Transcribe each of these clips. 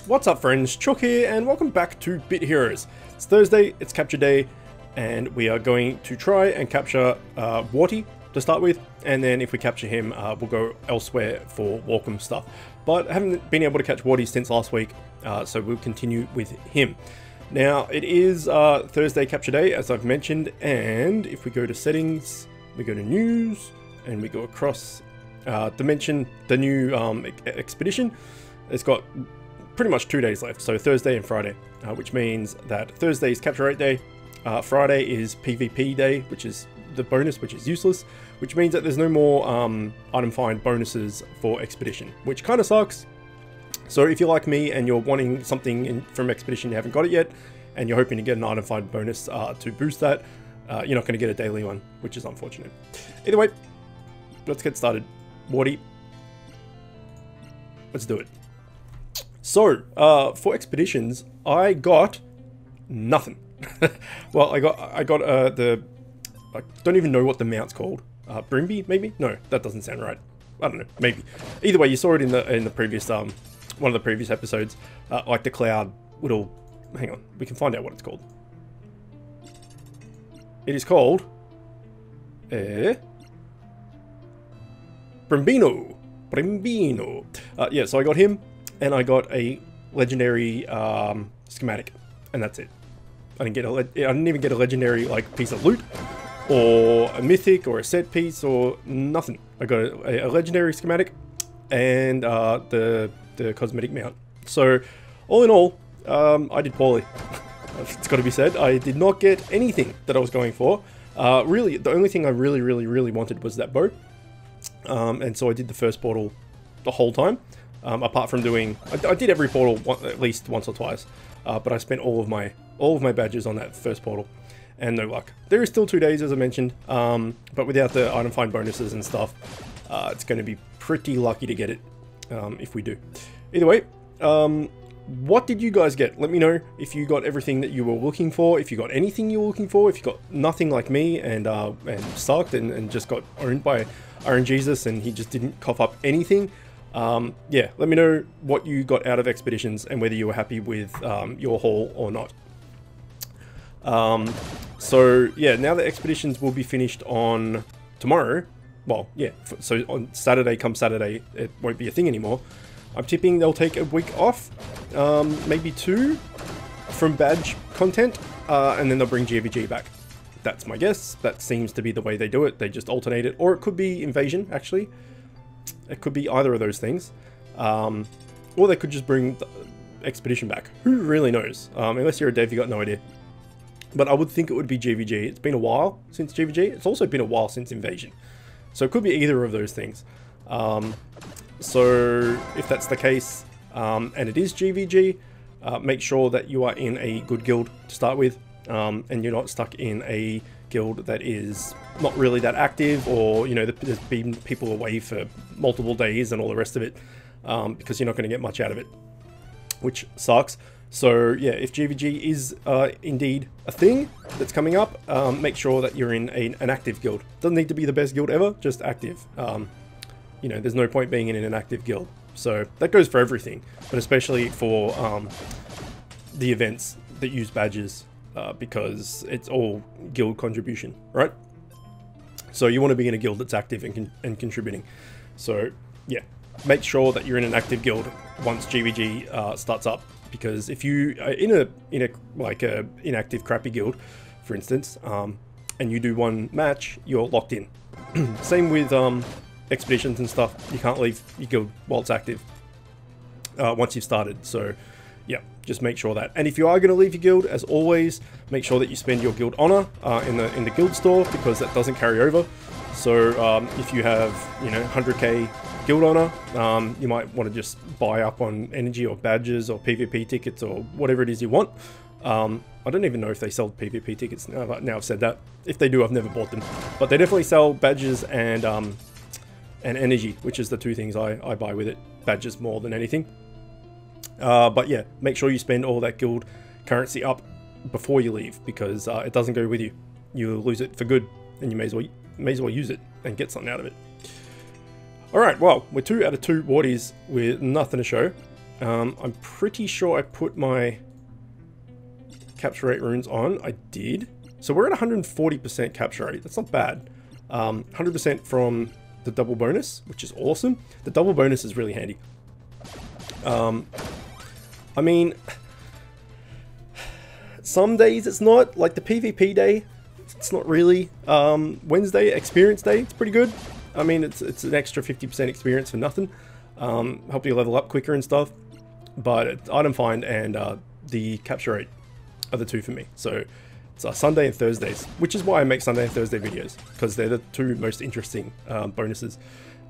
What's up friends, Chook here and welcome back to Bit Heroes. It's Thursday, it's capture day, and we are going to try and capture Warty to start with, and then if we capture him, we'll go elsewhere for welcome stuff. But I haven't been able to catch Warty since last week, so we'll continue with him. Now, it is Thursday capture day, as I've mentioned, and if we go to settings, we go to news, and we go across to mention the new expedition. It's got pretty much 2 days left, so Thursday and Friday, which means that Thursday is capture rate day, Friday is PvP day, which is the bonus, which is useless, which means that there's no more item find bonuses for expedition, which kind of sucks. So if you're like me and you're wanting something from expedition, you haven't got it yet, and you're hoping to get an item find bonus to boost that, you're not going to get a daily one, which is unfortunate. Either way, let's get started. Warty, let's do it. So, for expeditions, I got nothing. Well, I got the, I don't even know what the mount's called. Brimby, maybe? No, that doesn't sound right. I don't know, maybe. Either way, you saw it in the previous, one of the previous episodes, like the cloud little, hang on, we can find out what it's called. It is called, Brimbino. Yeah, so I got him. And I got a legendary schematic, and that's it. I didn't even get a legendary like piece of loot, or a mythic, or a set piece, or nothing. I got a legendary schematic, and the cosmetic mount. So, all in all, I did poorly. It's got to be said. I did not get anything that I was going for. Really, the only thing I really wanted was that bow, and so I did the first portal the whole time. Apart from doing, I did every portal at least once or twice, but I spent all of my badges on that first portal, and no luck. There is still 2 days, as I mentioned, but without the item find bonuses and stuff, it's going to be pretty lucky to get it if we do. Either way, what did you guys get? Let me know if you got everything that you were looking for, if you got anything you were looking for, if you got nothing like me and sucked and just got owned by RNGesus and he just didn't cough up anything. Yeah, let me know what you got out of expeditions and whether you were happy with your haul or not. So yeah, now the expeditions will be finished on tomorrow. Well, yeah, so on Saturday, come Saturday, it won't be a thing anymore. I'm tipping they'll take a week off, maybe 2 from badge content, and then they'll bring GVG back. That's my guess. That seems to be the way they do it. They just alternate it, or it could be invasion, actually. It could be either of those things, or they could just bring the expedition back. Who really knows? Unless you're a dev, you got no idea. But I would think it would be GVG. It's been a while since GVG. It's also been a while since invasion, so it could be either of those things. So if that's the case, and it is GVG, make sure that you are in a good guild to start with, and you're not stuck in a guild that is not really that active, or you know, there's been people away for multiple days and all the rest of it, because you're not going to get much out of it, which sucks. So yeah, if GVG is indeed a thing that's coming up, make sure that you're in an active guild. Doesn't need to be the best guild ever, just active. You know, there's no point being in an active guild. So that goes for everything, but especially for the events that use badges, because it's all guild contribution, right? So you want to be in a guild that's active and contributing. So yeah, make sure that you're in an active guild once GVG starts up, because if you are in a like a inactive crappy guild, for instance, and you do one match, you're locked in. Same with expeditions and stuff. You can't leave your guild while it's active once you've started. So yeah, just make sure that. And if you are going to leave your guild, as always, make sure that you spend your guild honor in the guild store, because that doesn't carry over. So if you have, you know, 100k guild honor, you might want to just buy up on energy or badges or PvP tickets or whatever it is you want. I don't even know if they sell PvP tickets now I've said that. If they do, I've never bought them, but they definitely sell badges and energy, which is the 2 things I buy with it. Badges more than anything. But yeah, make sure you spend all that guild currency up before you leave, because it doesn't go with you. You lose it for good, and you may as well use it and get something out of it. Alright, well, we're 2 out of 2 Warties with nothing to show. I'm pretty sure I put my capture rate runes on. I did. So we're at 140% capture rate. That's not bad. 100% from the double bonus, which is awesome. The double bonus is really handy. I mean, some days it's not. Like the PvP day, it's not really. Wednesday, experience day, it's pretty good. I mean, it's an extra 50% experience for nothing. Help you level up quicker and stuff. But item find and the capture rate are the two for me. So it's Sunday and Thursdays, which is why I make Sunday and Thursday videos, because they're the two most interesting bonuses.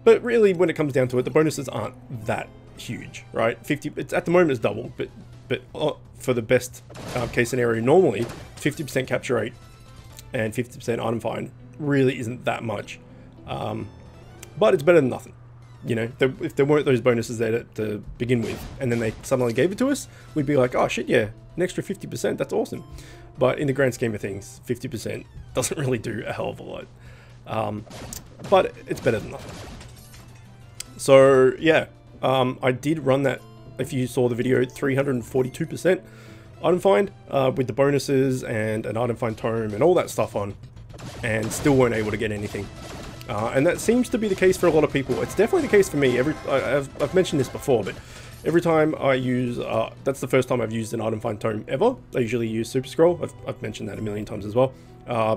But really, when it comes down to it, the bonuses aren't that huge, right? It's at the moment it's double, but for the best case scenario, normally 50% capture rate and 50% item find really isn't that much. But it's better than nothing. You know, if there weren't those bonuses there to begin with, and then they suddenly gave it to us, we'd be like, oh shit, yeah, an extra 50%, that's awesome. But in the grand scheme of things, 50% doesn't really do a hell of a lot. But it's better than nothing. So yeah, I did run that, if you saw the video, 342% item find with the bonuses and an item find tome and all that stuff on, and still weren't able to get anything. And that seems to be the case for a lot of people. It's definitely the case for me. I've mentioned this before, but every time I use, that's the first time I've used an item find tome ever. I usually use Super Scroll. I've mentioned that a million times as well.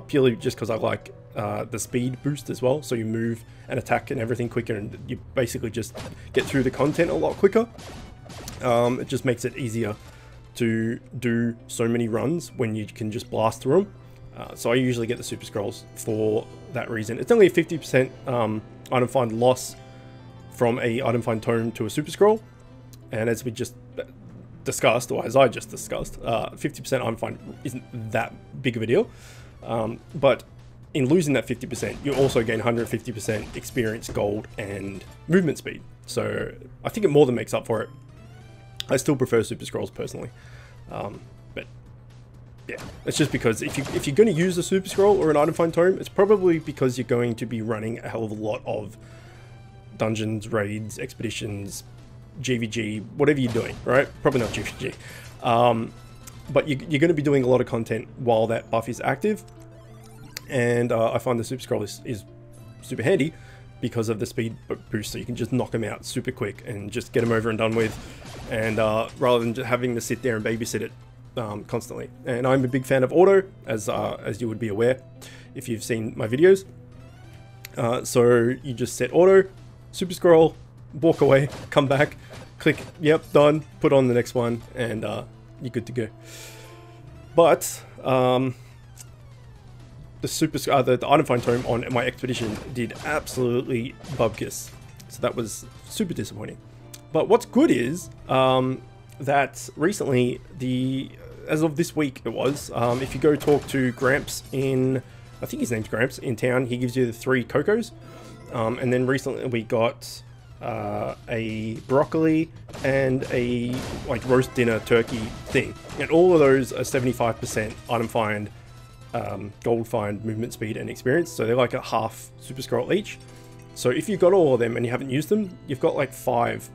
Purely just because I like the speed boost as well. So you move and attack and everything quicker, and you basically just get through the content a lot quicker. It just makes it easier to do so many runs when you can just blast through them. So I usually get the Super Scrolls for that reason. It's only a 50% item find loss from a item find tome to a Super Scroll. And as we just discussed, or as I just discussed, 50% item find isn't that big of a deal. But in losing that 50%, you also gain 150% experience, gold, and movement speed. So I think it more than makes up for it. I still prefer Super Scrolls personally. But yeah, it's just because if you're going to use a Super Scroll or an item find tome, it's probably because you're going to be running a hell of a lot of dungeons, raids, expeditions, GVG, whatever you're doing, right? Probably not GVG. But you're going to be doing a lot of content while that buff is active. And I find the Super Scroll is super handy because of the speed boost, so you can just knock them out super quick and just get them over and done with, and rather than just having to sit there and babysit it constantly. And I'm a big fan of auto, as you would be aware if you've seen my videos. So you just set auto, Super Scroll, walk away, come back, click, yep, done, put on the next one, and you're good to go. But the item find tome on my expedition did absolutely bubkiss, so that was super disappointing. But what's good is that recently, as of this week it was, if you go talk to Gramps I think his name's Gramps, in town, he gives you the 3 cocos, and then recently we got a broccoli and a roast dinner turkey thing, and all of those are 75% item find, gold find, movement speed, and experience. So they're like a half Super Scroll each. So if you've got all of them and you haven't used them, you've got like 5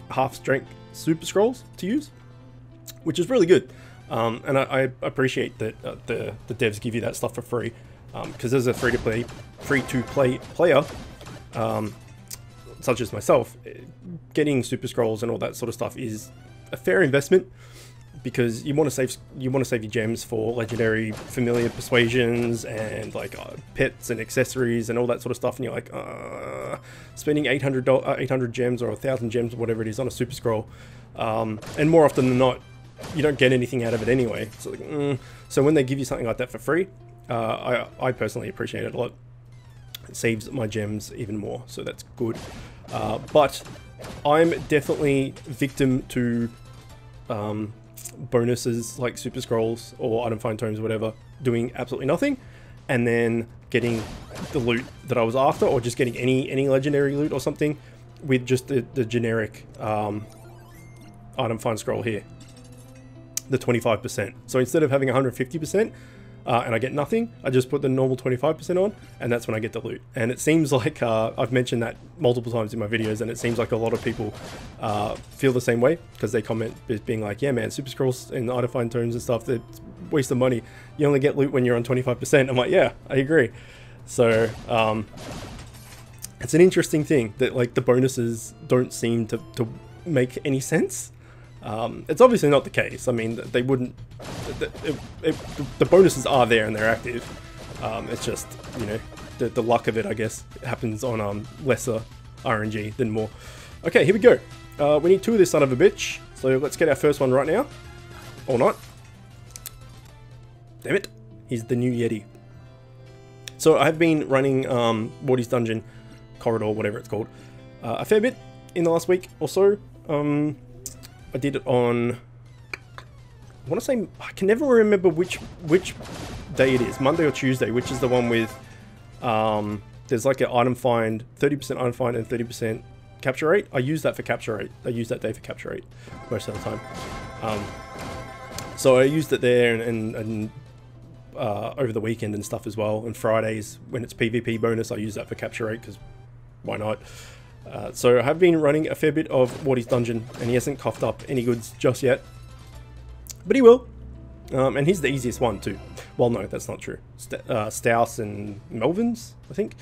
half strength Super Scrolls to use, which is really good. And I appreciate that the devs give you that stuff for free, because as a free-to-play player, such as myself, getting Super Scrolls and all that sort of stuff is a fair investment, because you want to save your gems for legendary familiar persuasions and pets and accessories and all that sort of stuff, and you're like, spending 800 gems or 1,000 gems or whatever it is on a Super Scroll, and more often than not you don't get anything out of it anyway. So so when they give you something like that for free, I personally appreciate it a lot. It saves my gems even more, so that's good. But I'm definitely victim to bonuses like Super Scrolls or item find tomes or whatever, doing absolutely nothing, and then getting the loot that I was after, or just getting any legendary loot or something with just the generic item find scroll here, the 25%. So instead of having 150%, and I get nothing, I just put the normal 25% on, and that's when I get the loot. And it seems like I've mentioned that multiple times in my videos, and it seems like a lot of people feel the same way, because they comment being like, yeah man, super scrolls and item tomes and stuff, they're waste of money. You only get loot when you're on 25%. I'm like, yeah, I agree. So it's an interesting thing that like the bonuses don't seem to make any sense. It's obviously not the case. I mean, they wouldn't. The bonuses are there and they're active. It's just, you know, the luck of it, I guess, happens on lesser RNG than more. Okay, here we go. We need 2 of this son of a bitch. So let's get our first one right now. Or not. Damn it. He's the new Yeti. So I've been running Warty's Dungeon Corridor, whatever it's called, a fair bit in the last week or so. I did it on, I want to say, I can never remember which day it is, Monday or Tuesday, which is the one with, there's like an item find, 30% item find and 30% capture rate. I use that for capture rate. I use that day for capture rate most of the time. So I used it there and over the weekend and stuff as well. And Fridays, when it's PvP bonus, I use that for capture rate, because why not? So I have been running a fair bit of Warty's Dungeon, and he hasn't coughed up any goods just yet. But he will. And he's the easiest one too. Well, no, that's not true. Stouse and Melvins, I think,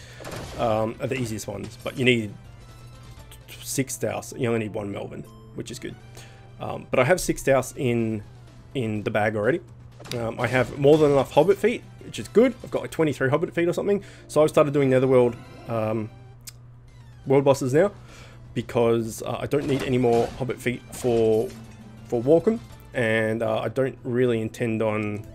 are the easiest ones. But you need 6 Stouse. You only need 1 Melvin, which is good. But I have 6 Stouse in the bag already. I have more than enough Hobbit feet, which is good. I've got like 23 Hobbit feet or something. So I've started doing Netherworld world bosses now, because I don't need any more Hobbit feet for Walkham, and I don't really intend on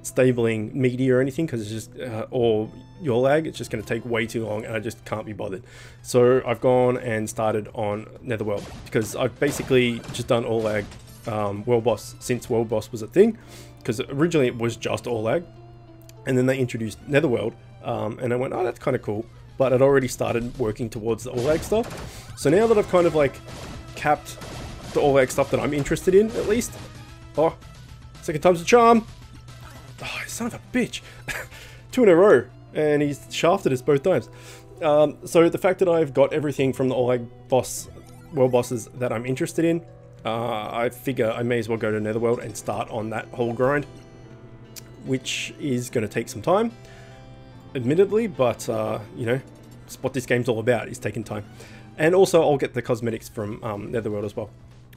stabling Meaty or anything, because it's just or your lag, it's just going to take way too long, and I just can't be bothered. So I've gone and started on Netherworld, because I've basically just done all lag world boss since world boss was a thing, because originally it was just all lag, and then they introduced Netherworld, and I went, oh, that's kind of cool. But I'd already started working towards the all-lag stuff. So now that I've kind of like capped the all-lag stuff that I'm interested in, at least. Oh, second time's a charm. Oh, son of a bitch. 2 in a row. And he's shafted us both times. So the fact that I've got everything from the all-lag world bosses that I'm interested in, I figure I may as well go to Netherworld and start on that whole grind, which is going to take some time, admittedly, but you know, it's what this game's all about, is taking time. And also I'll get the cosmetics from Netherworld as well,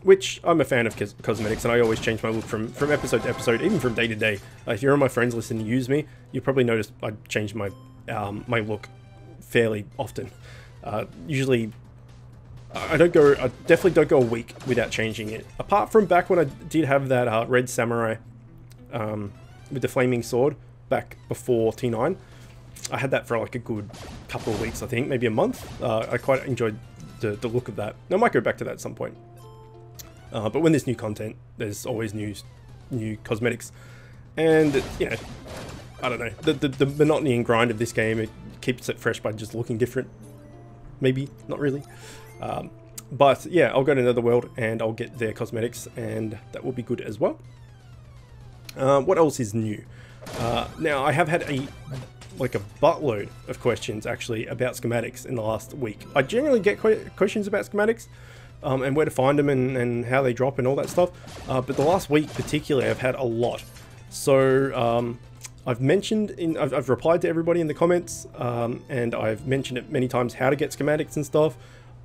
which I'm a fan of cosmetics, and I always change my look from episode to episode, even from day to day. If you're on my friends list and you use me, you probably noticed I change my my look fairly often. Usually I definitely don't go a week without changing it, apart from back when I did have that red samurai with the flaming sword back before T9. I had that for like a good couple of weeks, I think, maybe a month. I quite enjoyed the look of that. I might go back to that at some point. But when there's new content, there's always new cosmetics. And, you know, I don't know. The monotony and grind of this game, it keeps it fresh by just looking different. Maybe, not really. But yeah, I'll go to Netherworld and I'll get their cosmetics, and that will be good as well. What else is new? Now, I have had a buttload of questions actually about schematics in the last week. I generally get questions about schematics and where to find them and how they drop and all that stuff, but the last week particularly I've had a lot. So I've replied to everybody in the comments, and I've mentioned it many times how to get schematics and stuff,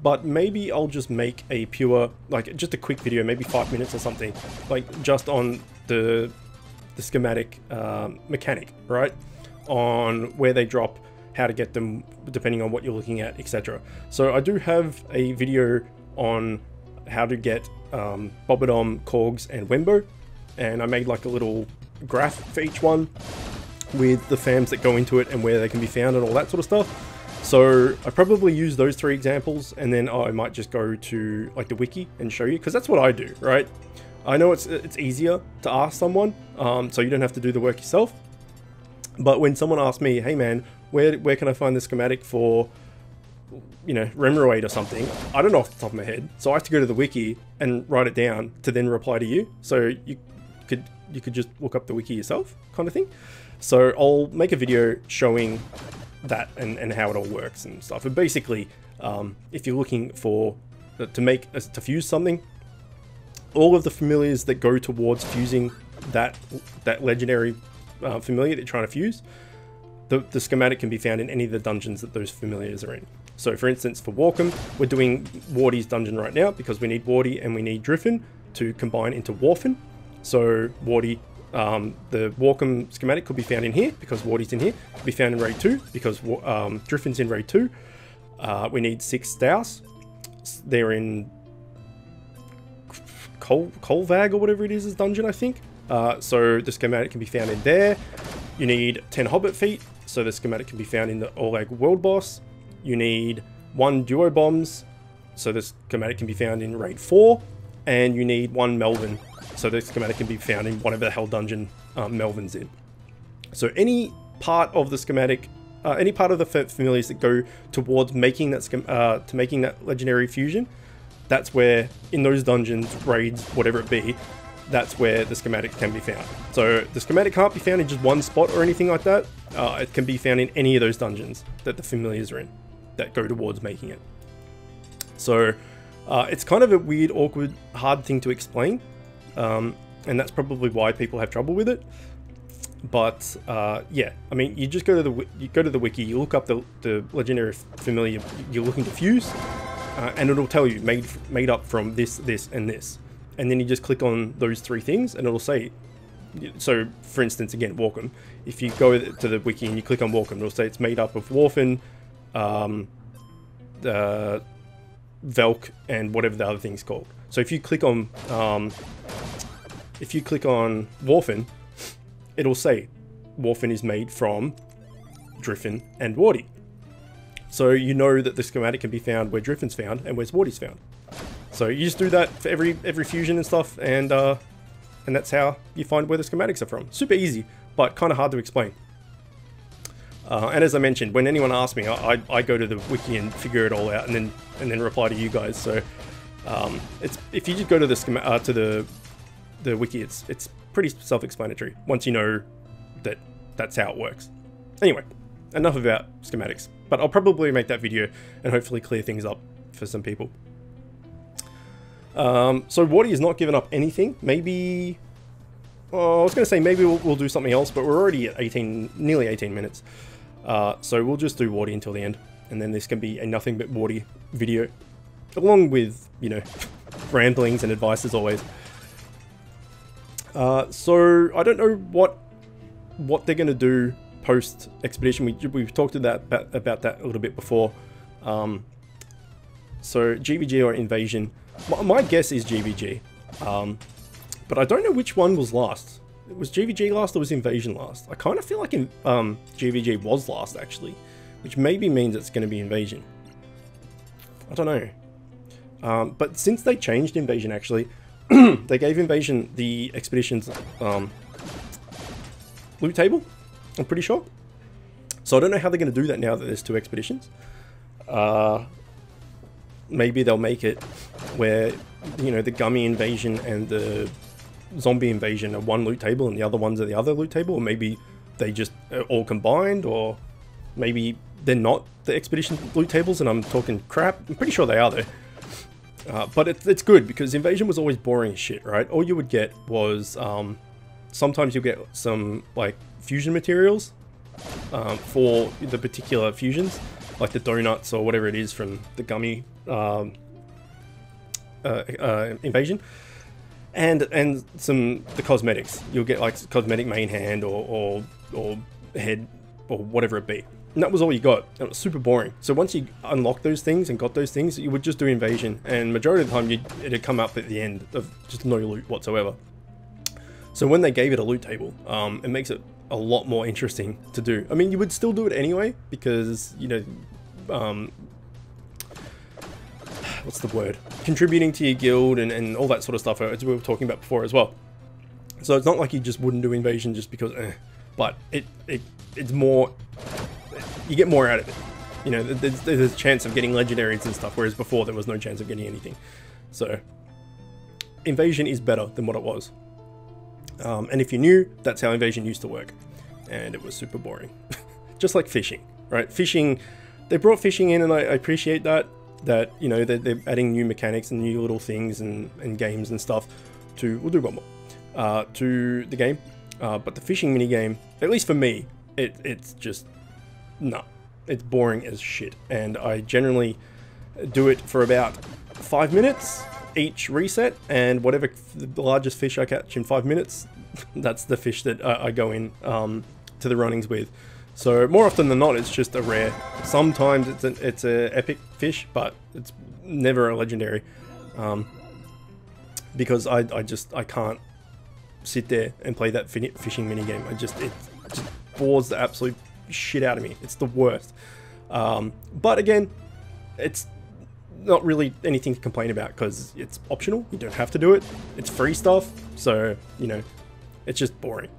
but maybe I'll just make a pure, like just a quick video, maybe 5 minutes or something, like just on the schematic mechanic, right? On where they drop, how to get them depending on what you're looking at, etc. So I do have a video on how to get Bobodom, Korgs and Wembo, and I made like a little graph for each one with the fams that go into it and where they can be found and all that sort of stuff. So I probably use those 3 examples, and then I might just go to like the wiki and show you, because that's what I do, right? I know it's easier to ask someone, so you don't have to do the work yourself. But when someone asks me, hey man, where can I find the schematic for, you know, Remoraid or something, I don't know off the top of my head. So I have to go to the wiki and write it down to then reply to you. So you could you could just look up the wiki yourself, kind of thing. So I'll make a video showing that and how it all works and stuff. And basically, if you're looking for to fuse something, all of the familiars that go towards fusing that legendary familiar that you're trying to fuse, the schematic can be found in any of the dungeons that those familiars are in. So for instance, for Warcom, we're doing Warty's dungeon right now because we need Warty and we need Driffin to combine into Warfin. So Warty, the Warcom schematic could be found in here because Warty's in here. It could be found in raid 2 because Driffin's in raid 2. We need 6 Staus. They're in Kolvag or whatever it is dungeon, I think. So the schematic can be found in there. You need 10 Hobbit feet, so the schematic can be found in the Overworld boss. You need 1 Duo Bombs, so the schematic can be found in raid 4. And you need 1 Melvin, so the schematic can be found in whatever the hell dungeon Melvin's in. So any part of the schematic, any part of the familiars that go towards making that legendary fusion, that's where, in those dungeons, raids, whatever it be, that's where the schematic can be found. So the schematic can't be found in just one spot or anything like that. It can be found in any of those dungeons that the familiars are in that go towards making it. So it's kind of a weird, awkward, hard thing to explain, and that's probably why people have trouble with it. But yeah, I mean, you just go to the wiki, you look up the legendary familiar you're looking to fuse, and it'll tell you made up from this, this, and this, and then you just click on those 3 things, and it'll say. So, for instance, again, Warcom. If you go to the wiki and you click on Warcom, it'll say it's made up of Warfin, Velk, and whatever the other thing's called. So if you click on Warfin, it'll say Warfin is made from Driffin and Warty. So you know that the schematic can be found where Driffin's found and where Warty's found. So you just do that for every fusion and stuff, and that's how you find where the schematics are from. Super easy, but kind of hard to explain. And as I mentioned, when anyone asks me, I go to the wiki and figure it all out, and then reply to you guys. So it's, if you just go to the the wiki, it's pretty self-explanatory once you know that that's how it works. Anyway, enough about schematics, but I'll probably make that video and hopefully clear things up for some people. So Warty has not given up anything. Maybe, I was going to say maybe we'll do something else, but we're already at nearly 18 minutes. So we'll just do Warty until the end, and then this can be a nothing but Warty video, along with, you know, ramblings and advice as always. So I don't know what they're going to do post expedition. We've talked about that a little bit before. So GVG or invasion. My guess is GVG, but I don't know which one was last. Was GVG last or was invasion last? I kind of feel like GVG was last actually, which maybe means it's going to be invasion. I don't know. But since they changed invasion, actually, they gave invasion the expedition's loot table, I'm pretty sure. So I don't know how they're going to do that now that there's 2 expeditions. Maybe they'll make it where, you know, the gummy invasion and the zombie invasion are one loot table and the other ones are the other loot table, or maybe they just are all combined, or maybe they're not the expedition loot tables and I'm talking crap. I'm pretty sure they are though. But it's good because invasion was always boring as shit, right? All you would get was sometimes you'll get some like fusion materials for the particular fusions, like the donuts or whatever it is from the gummy invasion, and the cosmetics. You'll get like cosmetic main hand or head or whatever it be. And that was all you got. It was super boring. So once you unlocked those things and got those things, you would just do invasion, and majority of the time it'd come up at the end of just no loot whatsoever. So when they gave it a loot table, it makes it a lot more interesting to do. I mean, you would still do it anyway because, you know, what's the word? Contributing to your guild and all that sort of stuff, as we were talking about before as well. So it's not like you just wouldn't do invasion just because, but it's more, you get more out of it. You know, there's a chance of getting legendaries and stuff, whereas before there was no chance of getting anything. So invasion is better than what it was. And if you're new, that's how invasion used to work. And it was super boring. Just like fishing, right? Fishing, they brought fishing in, and I appreciate that. That, you know, they're adding new mechanics and new little things and games and stuff to, we'll do one more, to the game. But the fishing minigame, at least for me, it's just, no. It's boring as shit. And I generally do it for about 5 minutes each reset, and whatever the largest fish I catch in 5 minutes, that's the fish that I go in to the runnings with. So more often than not, it's just a rare. Sometimes it's a epic fish, but it's never a legendary, because I can't sit there and play that fishing minigame. It just bores the absolute shit out of me. It's the worst. But again, it's not really anything to complain about because it's optional. You don't have to do it. It's free stuff, so you know, it's just boring.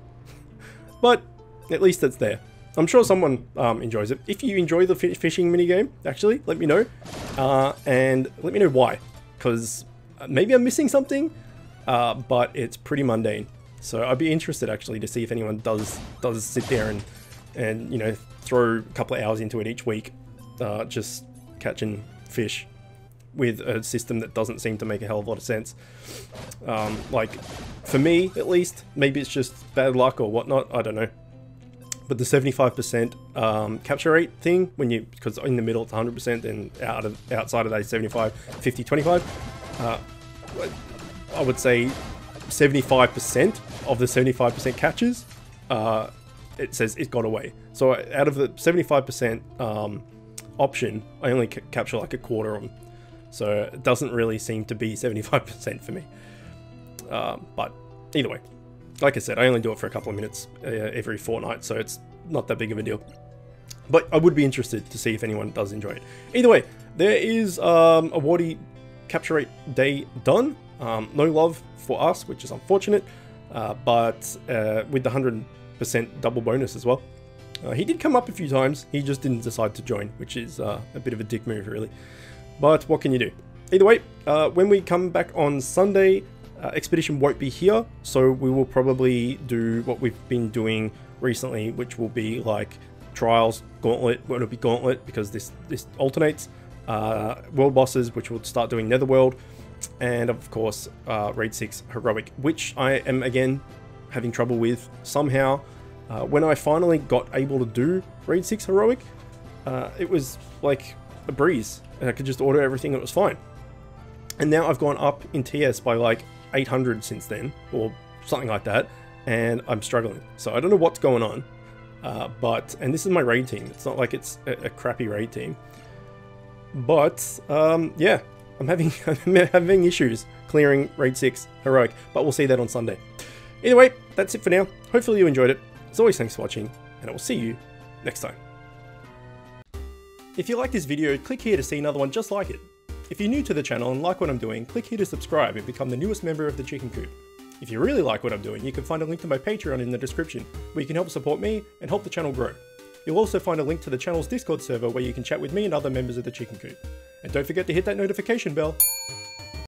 But at least it's there. I'm sure someone enjoys it. If you enjoy the fishing minigame, actually, let me know. And let me know why. Because maybe I'm missing something, but it's pretty mundane. So I'd be interested, actually, to see if anyone does sit there and you know, throw a couple of hours into it each week, just catching fish with a system that doesn't seem to make a hell of a lot of sense. Like, for me, at least, maybe it's just bad luck or whatnot, I don't know. But the 75% capture rate thing, because in the middle it's 100%, and outside of that 75, 50, 25, I would say 75% of the 75% catches, it says it got away. So out of the 75% option, I only capture like a quarter of them. So it doesn't really seem to be 75% for me. But either way, like I said, I only do it for a couple of minutes every fortnight, so it's not that big of a deal. But I would be interested to see if anyone does enjoy it. Either way, there is a Warty capture rate day done. No love for us, which is unfortunate, but with the 100% double bonus as well. He did come up a few times, he just didn't decide to join, which is a bit of a dick move, really. But what can you do? Either way, when we come back on Sunday, Expedition won't be here, so we will probably do what we've been doing recently, which will be like Trials, Gauntlet. Well, it'll be Gauntlet because this alternates. World bosses, which we'll start doing Netherworld, and of course Raid 6 Heroic, which I am again having trouble with somehow. When I finally got able to do Raid 6 Heroic, it was like a breeze, and I could just order everything and it was fine. And now I've gone up in TS by like 800 since then, or something like that, and I'm struggling. So I don't know what's going on, and this is my raid team. It's not like it's a crappy raid team, but yeah, I'm having issues clearing Raid 6 Heroic, but we'll see that on Sunday. Either way, that's it for now. Hopefully you enjoyed it. As always, thanks for watching, and I will see you next time. If you like this video, click here to see another one just like it. If you're new to the channel and like what I'm doing, click here to subscribe and become the newest member of the Chicken Coop. If you really like what I'm doing, you can find a link to my Patreon in the description, where you can help support me and help the channel grow. You'll also find a link to the channel's Discord server where you can chat with me and other members of the Chicken Coop. And don't forget to hit that notification bell